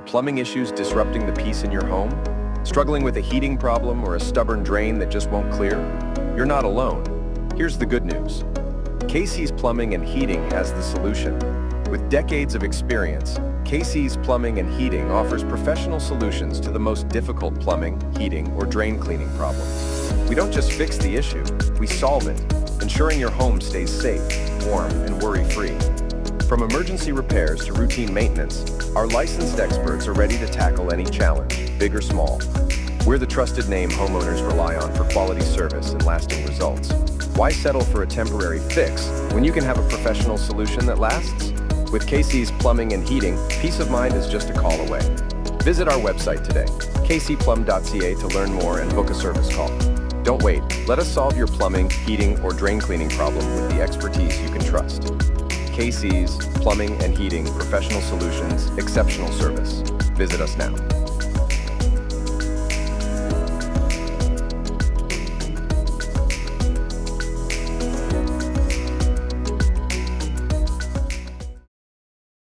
Are plumbing issues disrupting the peace in your home? Struggling with a heating problem or a stubborn drain that just won't clear? You're not alone. Here's the good news. KC's Plumbing and Heating has the solution. With decades of experience, KC's Plumbing and Heating offers professional solutions to the most difficult plumbing, heating, or drain cleaning problems. We don't just fix the issue, we solve it, ensuring your home stays safe, warm, and worry-free. From emergency repairs to routine maintenance, our licensed experts are ready to tackle any challenge, big or small. We're the trusted name homeowners rely on for quality service and lasting results. Why settle for a temporary fix when you can have a professional solution that lasts? With KC's Plumbing and Heating, peace of mind is just a call away. Visit our website today, kcplum.ca, to learn more and book a service call. Don't wait. Let us solve your plumbing, heating, or drain cleaning problem with the expertise you can trust. KC's Plumbing and Heating, professional solutions, exceptional service. Visit us now.